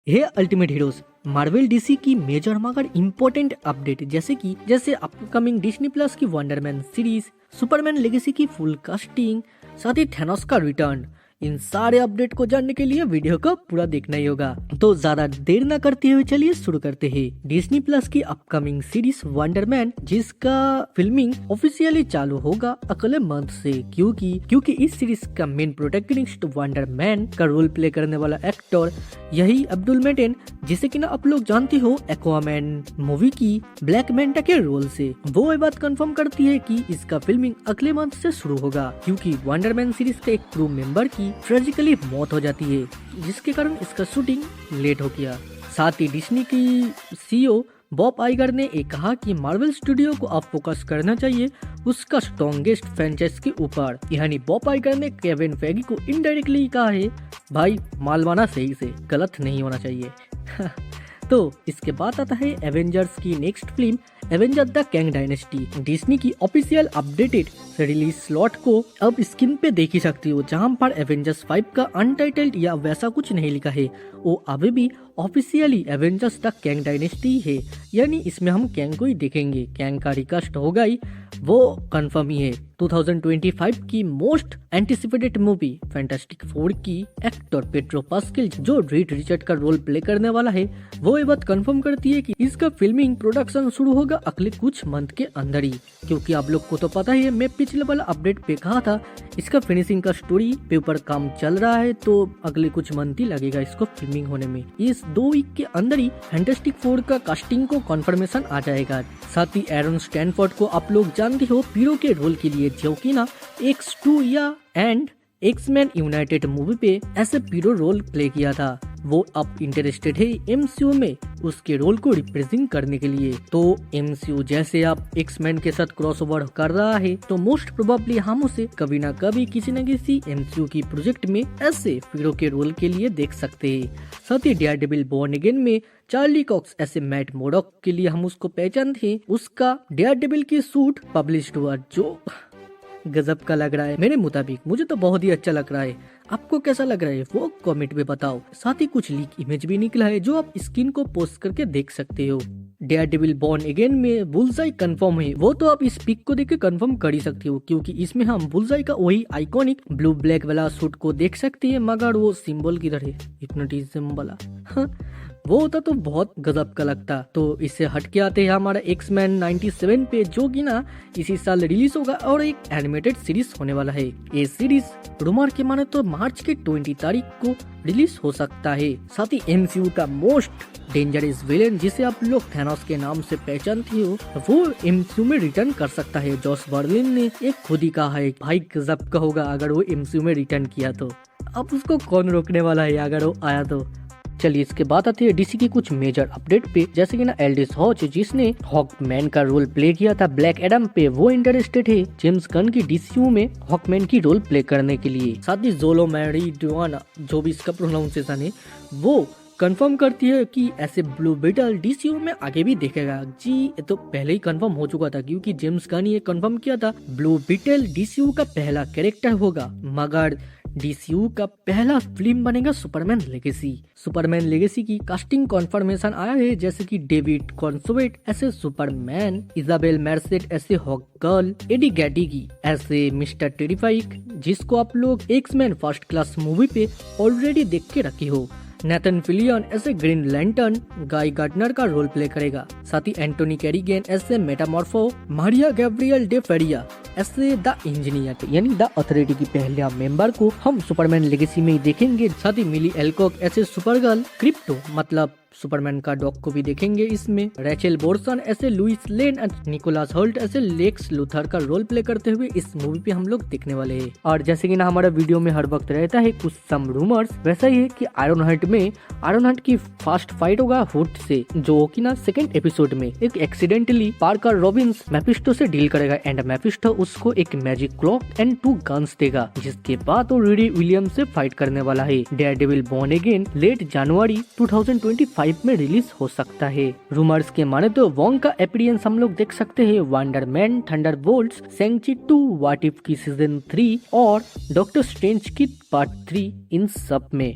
हे ultimate heroes, Marvel DC की major मगर important update जैसे अपकमिंग डिज्नी प्लस की वंडरमैन सीरीज, सुपरमैन लेगेसी की फुल कास्टिंग, साथ ही थैनोस का रिटर्न, इन सारे अपडेट को जानने के लिए वीडियो को पूरा देखना ही होगा। तो ज्यादा देर न करते हुए चलिए शुरू करते हैं। डिज्नी प्लस की अपकमिंग सीरीज वंडरमैन, जिसका फिल्मिंग ऑफिशियली चालू होगा अगले मंथ से, क्योंकि इस सीरीज का मेन प्रोटैगनिस्ट वंडरमैन का रोल प्ले करने वाला एक्टर यही अब्दुल मेटेन, जिसे कि ना आप लोग जानते हो एक्वामैन मूवी की ब्लैक मैंटा के रोल से। वो ये बात कंफर्म करती है कि इसका फिल्मिंग अगले मंथ से शुरू होगा, क्योंकि वंडरमैन सीरीज के एक क्रू मेंबर की ट्रेजिकली मौत हो जाती है, जिसके कारण इसका शूटिंग लेट हो गया। साथ ही डिज्नी की सीईओ बॉब आइगर ने ये कहा कि मार्वल स्टूडियो को अब फोकस करना चाहिए उसका स्ट्रॉन्गेस्ट फ्रेंचाइज के ऊपर। यानी बॉब आइगर ने केविन फेगी को इनडायरेक्टली कहा है, भाई मालवाना सही से, गलत नहीं होना चाहिए। तो इसके बाद आता है एवेंजर्स की next film Avengers the Kang dynasty. Disney की ऑफिशियल अपडेटेड रिलीज स्लॉट को अब स्क्रीन पे देख ही सकती हो, जहां पर एवेंजर्स 5 का अनटाइटल्ड या वैसा कुछ नहीं लिखा है, वो अभी भी officially Avengers the Kang dynasty है। यानी इसमें हम कैंग को ही देखेंगे, कैंग का रिकास्ट होगा ही, वो कंफर्म ही है। 2025 की most anticipated movie fantastic four की एक्टर पेड्रो पास्कल, जो रीड रिचर्ड का रोल प्ले करने वाला है, वो ये बात कंफर्म करती है कि इसका फिल्मिंग प्रोडक्शन शुरू होगा अगले कुछ मंथ के अंदर ही। क्योंकि आप लोग को तो पता ही है, मैं पिछले वाला अपडेट पे कहा था इसका फिनिशिंग का स्टोरी पे ऊपर काम चल रहा है, तो अगले कुछ मंथ ही लगेगा इसको फिल्मिंग होने में। इस 2 वीक के अंदर ही फैंटास्टिक फोर का कास्टिंग को कंफर्मेशन आ जाएगा। साथ ही एरन स्टैनफोर्ड को आप लोग जानते हो पीरो के रोल के लिए, जो कि ना X2 या एंड एक्समैन यूनाइटेड मूवी पे ऐसे पीरो रोल प्ले किया था। वो अब इंटरेस्टेड है एमसीयू में उसके रोल को रिप्रेजेंट करने के लिए। तो एमसीयू जैसे आप एक्समैन के साथ क्रॉसओवर कर रहा है, तो मोस्ट प्रोबेबली हम उसे कभी ना कभी किसी न किसी एमसीयू की प्रोजेक्ट में ऐसे पीरो के रोल के लिए देख सकते हैं। साथ ही डेयरडेविल बॉर्न अगेन में चार्ली कॉक्स ऐसे मैट मोडॉक के लिए हम उसको पहचानते हैं। उसका डेयरडेविल की सूट पब्लिश हुआ, जो गजब का लग रहा है मेरे मुताबिक। मुझे तो बहुत ही अच्छा लग रहा है, आपको कैसा लग रहा है वो कमेंट में बताओ। साथ ही कुछ लीक इमेज भी निकला है, जो आप स्क्रीन को पोस्ट करके देख सकते हो। डेयरडेविल बॉर्न अगेन में बुलजाई कंफर्म है, वो तो आप इस पिक को देख के कंफर्म कर ही सकते हो, क्योंकि इसमें हम बुलजाई का वही आइकॉनिक ब्लू ब्लैक वाला सूट को देख सकते हैं, मगर वो सिंबल किधर है, हिप्नोटिज्म वाला वो होता तो बहुत गजब का लगता। तो इससे हटके आते हैं हमारा एक्समैन 97 पे, जो कि ना इसी साल रिलीज होगा और एक एनिमेटेड सीरीज होने वाला है। ये सीरीज रूमर के माने तो मार्च के 20 तारीख को रिलीज हो सकता है। साथ ही एमसीयू का मोस्ट डेंजरस विलेन, जिसे आप लोग थैनोस के नाम से पहचानते हो, वो एमसीयू में रिटर्न कर सकता है। जॉस बर्लिन ने एक खुद ही कहा है, भाई गजब का होगा अगर वो एमसीयू में रिटर्न किया तो। अब उसको कौन रोकने वाला है अगर वो आया तो। चलिए इसके बाद आती है डीसी की कुछ मेजर अपडेट पे, जैसे कि ना एल्डिस हॉच, जिसने हॉकमैन का रोल प्ले किया था ब्लैक एडम पे, वो इंटरेस्टेड है जेम्स गन की डीसीयू में हॉकमैन की रोल प्ले करने के लिए। साथ ही जोलो मैरी डुआना, जो भी इसका प्रोनाउंसिएशन है, वो कंफर्म करती है कि ऐसे ब्लू बीटल डीसीयू में आगे भी देखेगा। जी ये तो पहले ही कंफर्म हो चुका था, क्योंकि जेम्स गन ये कंफर्म किया था ब्लू बीटल डीसीयू का पहला कैरेक्टर होगा। मगर डीसीयू का पहला फिल्म बनेगा सुपरमैन लेगेसी। सुपरमैन लेगेसी की कास्टिंग कंफर्मेशन आया है, जैसे कि डेविड कॉन्सोवेट ऐसे सुपरमैन, इजाबेल मेर्सेट ऐसे हॉक गर्ल, एडी गैडिगी ऐसे मिस्टर टेरिफाइक, जिसको आप लोग एक्समैन फर्स्ट क्लास मूवी पे ऑलरेडी देख के रखे हो। नेथन फिलियन ऐसे ग्रीन लैंटर्न गाय गार्डनर का रोल प्ले करेगा। साथ ही एंटोनी कैरिगन ऐसे मेटामॉर्फो, मारिया गैब्रियल डे फेरिया ऐसे द इंजीनियर यानी द अथॉरिटी की पहला मेंबर को हम सुपरमैन लेगेसी में ही देखेंगे। साथ ही मिली एल्कॉक ऐसे सुपरगर्ल, क्रिप्टो मतलब सुपरमैन का डॉग को भी देखेंगे इसमें। रेचल बोर्सन ऐसे लुइस लेन और निकोलस होल्ट ऐसे लेक्स लूथर का रोल प्ले करते हुए इस मूवी पे हम लोग देखने वाले हैं। और जैसे कि ना हमारा वीडियो में हर वक्त रहता है कुछ सम रूमर्स, वैसा ही है कि आयरन हार्ट की फास्ट फाइट होगा हुड से, जो कि ना सेकंड एपिसोड में एक एक्सीडेंटली पार्कर रॉबिन्स मैफिस्टो से डील करेगा, एंड मैफिस्टो उसको एक मैजिक क्लॉक एंड 2 गन्स देगा, जिसके बाद वो रिडी विलियम्स से फाइट करने वाला है। डेयरडेविल बॉर्न अगेन लेट जनवरी 2025 में रिलीज हो सकता है। रूमर्स के माने तो वोंग का अपीयरेंस हम लोग देख सकते हैं वंडरमैन, थंडरबोल्ट्स, शैंग-ची 2, व्हाट इफ की सीजन 3 और डॉक्टर स्ट्रेंज की पार्ट 3 इन सब में।